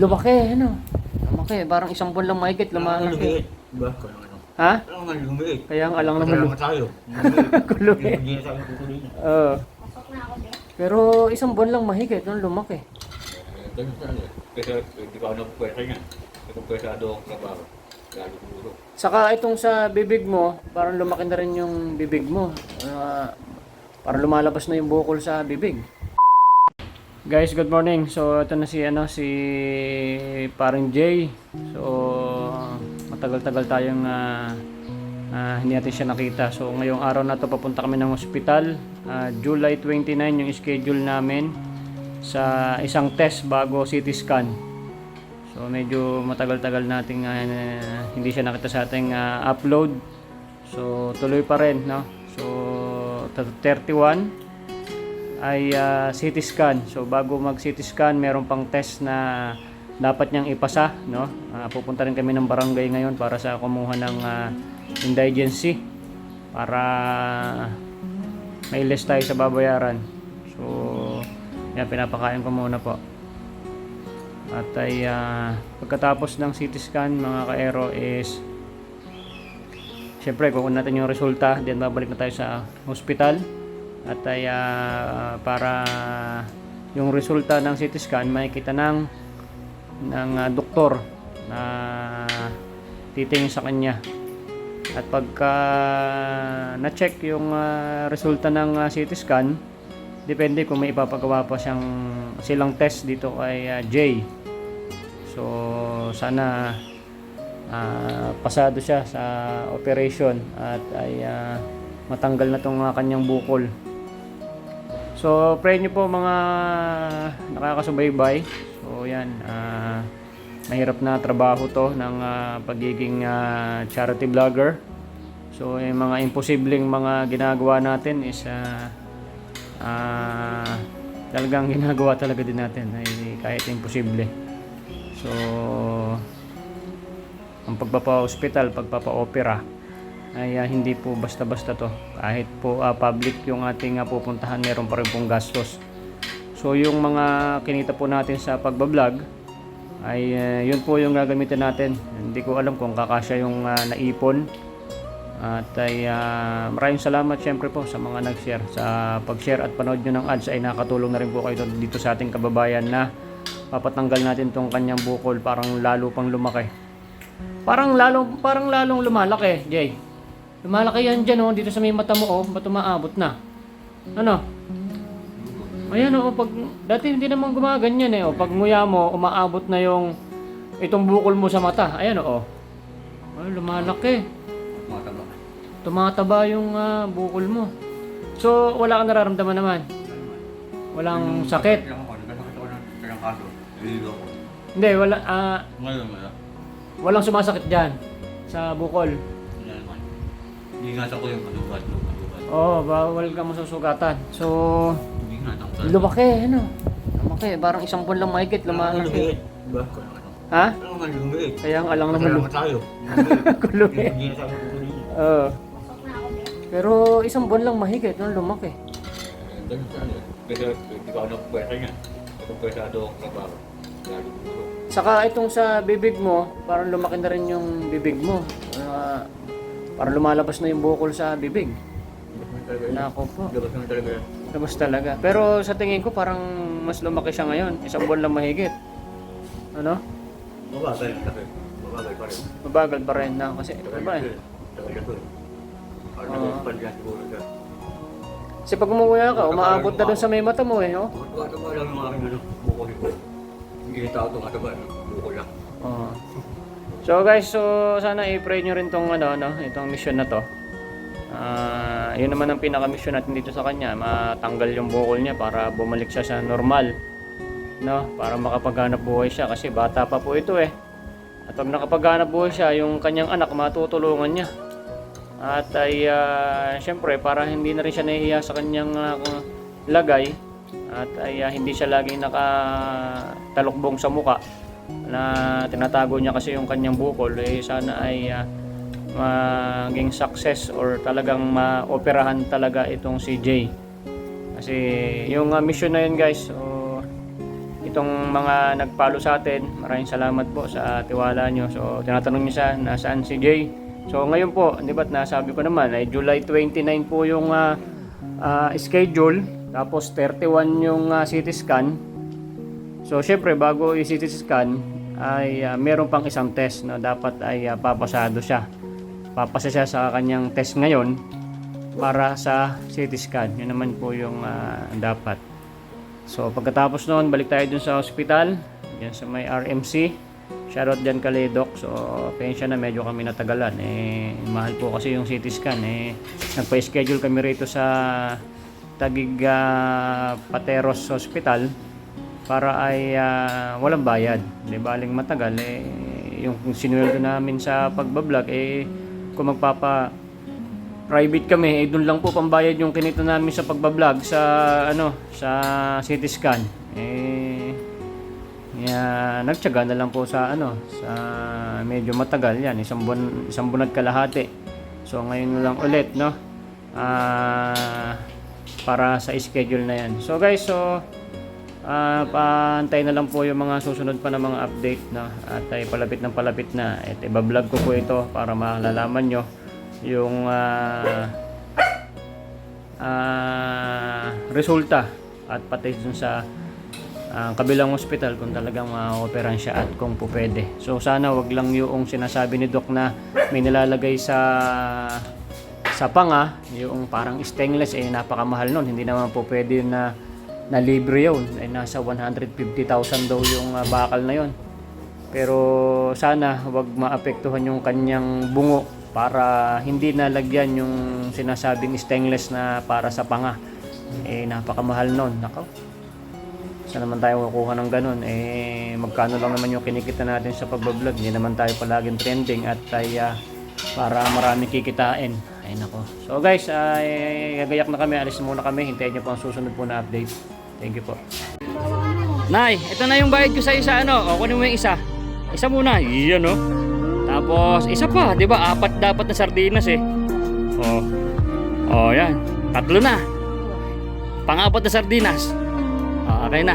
Lumaki, ano? Lumaki, parang isang buwan lang mahigit, lumalaki. Diba? Ha? Alam nga lumiit. Kaya ang alang naman Naman tayo. Lumiit. Hindi na tayo kukulina. Oo. Pero isang buwan lang mahigit, nung lumaki. Ganun talaga. Kasi hindi pa ako nagpwesa niyan. Nagpwesado akong trabaho. Lalo siguro. Saka itong sa bibig mo, parang lumaki na rin yung bibig mo. Parang lumalabas na yung bukol sa bibig. Guys, good morning. So ito na si Paring Jay. So matagal-tagal tayong hindi natin siya nakita. So ngayong araw na to papunta kami ng ospital. July 29 yung schedule namin sa isang test bago CT scan. So medyo matagal-tagal nating hindi siya nakita sa ating upload. So tuloy pa rin, no? So 31 ay CT scan. So bago mag CT scan, meron pang test na dapat niyang ipasa, no? Pupunta rin kami ng barangay ngayon para sa kumuha ng indigency para may less tayo sa babayaran. So yan, pinapakain ko muna po. At ay pagkatapos ng CT scan, mga ka-aero, is syempre kukunin natin yung resulta, then babalik na tayo sa hospital. At ay para yung resulta ng CT scan makikita ng doktor na titingin sa kanya. At pagka na-check yung resulta ng CT scan, depende kung may ipapagawa pa silang test dito kay Jay. So sana pasado siya sa operation at ay matanggal na tong kanyang bukol. So pray nyo po mga nakakasubaybay. So yan, mahirap na trabaho to ng pagiging charity vlogger. So yung mga imposibleng mga ginagawa natin is talagang ginagawa talaga din natin ay kahit imposible. So ang pagpapa-hospital, pagpapa-opera ay hindi po basta-basta to. Kahit po public yung ating pupuntahan, meron pa rin pong gastos. So yung mga kinita po natin sa pagbablog ay yun po yung gagamitin natin. Hindi ko alam kung kakasya yung naipon. At ay maraming salamat syempre po sa mga nag-share. Sa pag-share at panood nyo ng ads ay nakatulong na rin po kayo dito sa ating kababayan na papatanggal natin tong kanyang bukol, parang lalo pang lumaki. Parang lalong lumalaki, Jay. Lumalaki yan dyan, oh, dito sa may mata mo, oh, ba't umaabot na? Ano? Ayan, oh, pag dati hindi naman gumaganyan eh, oh, pag nguya mo, umaabot na yung itong bukol mo sa mata. Ayan, oh. Ay, lumalaki. Tumataba yung bukol mo. So, wala kang nararamdaman naman? Walang sakit? Hindi, wala. Walang sumasakit dyan sa bukol. Ingatan ko yung kadugat. Oo, bawal ka masusugatan. So, Ingatan ko. lumaki, ano? Lumaki, parang isang buwan lang mahigit, lumalaki. Diba? Ha? Alam nga lumiit. Kaya ang alang naman Naman tayo. lumiit. Hindi na tayo kukulina. Oo. Pero isang buwan lang mahigit, nung lumaki. Ganun talaga. Kasi hindi pa ako nagpwesa niyan. Nagpwesado akong trabaho. Lalo siguro. Saka itong sa bibig mo, parang lumaki na rin yung bibig mo. Parang lumalabas na yung bukol sa bibig. Nako po. Labas naman talaga yan. Labas talaga. Pero sa tingin ko parang mas lumaki siya ngayon. Isang buwan lang mahigit. Ano? Mabagal kasi. Mabagal pa rin. Mabagal pa rin na kasi ito ba eh. Talaga to eh. Parang nagpapalya siguro siya. Kasi pag umuwi ka, umaabot na doon sa may mata mo eh. Oh? Mataba lang yung aking bukol ko. Hindi na tao itong mataba. Bukol lang. Oo. So guys, so sana i-pray nyo rin tong itong mission na to. Yun naman ang pinaka-mission natin dito sa kanya, matanggal yung bukol niya para bumalik siya sa normal, no? Para makapaghanap buhay siya kasi bata pa po ito eh. At pag nakapaghanap buhay siya, yung kanyang anak matutulungan niya. At ay syempre para hindi na rin siya nahihiya sa kanyang lagay at ay hindi siya laging nakatalukbong sa muka na tinatago niya kasi yung kanyang bukol, eh sana ay maging success or talagang maoperahan talaga itong si Jay. Kasi yung mission na yun guys, so itong mga nag-follow sa atin, maraming salamat po sa tiwala nyo. So tinatanong niyo siya, nasaan si Jay? So ngayon po, di ba't nasabi ko naman, ay July 29 po yung schedule, tapos 31 yung CT scan. So syempre bago i-CT scan ay meron pang isang test na dapat ay papasado siya. Papasa siya sa kanyang test ngayon para sa CT scan. Yun naman po yung dapat. So pagkatapos noon, balik tayo dun sa hospital, yan sa may RMC. Shoutout dyan kay Doc. So pensya na medyo kami natagalan. Mahal po kasi yung CT scan. Nagpa-schedule kami rito sa Taguig Pateros Hospital para ay walang bayad. Di baling matagal yung sinweldo namin sa pagbablog kung magpapa private kami, doon lang po pambayad yung kinita namin sa pagbablog sa sa CT scan. Nagtiyaga na lang po sa sa medyo matagal yan, isang buwan at kalahati. So ngayon na lang ulit para sa schedule na yan. So guys, paantay na lang po yung mga susunod pa na mga update at ay palapit na at ibablog ko po ito para malalaman nyo yung resulta at pati dun sa kabilang hospital kung talagang ma-operan siya at kung po pwede. So sana wag lang yung sinasabi ni Doc na may nilalagay sa panga, yung parang stainless napakamahal nun. Hindi naman po pwede na libre yun. Nasa 150,000 daw yung bakal na yun. Pero sana wag maapektuhan yung kanyang bungo para hindi nalagyan yung sinasabing stainless na para sa panga. Napakamahal nun. Nako. Saan naman tayo kukuha ng ganun? Magkano lang naman yung kinikita natin sa pagbablog. Hindi naman tayo palaging trending at para marami kikitain. Ay nako. So guys, gagayak na kami. Alis muna kami. Hintayin nyo po ang susunod po na update. Thank you po. Nay, ito na yung bayad ko sa isa. Kunin mo yung isa. Isa muna. Iyan Tapos isa pa, 'di ba? 4 dapat na sardinas yan. 3 na. Pang-4 na sardinas. Okay na.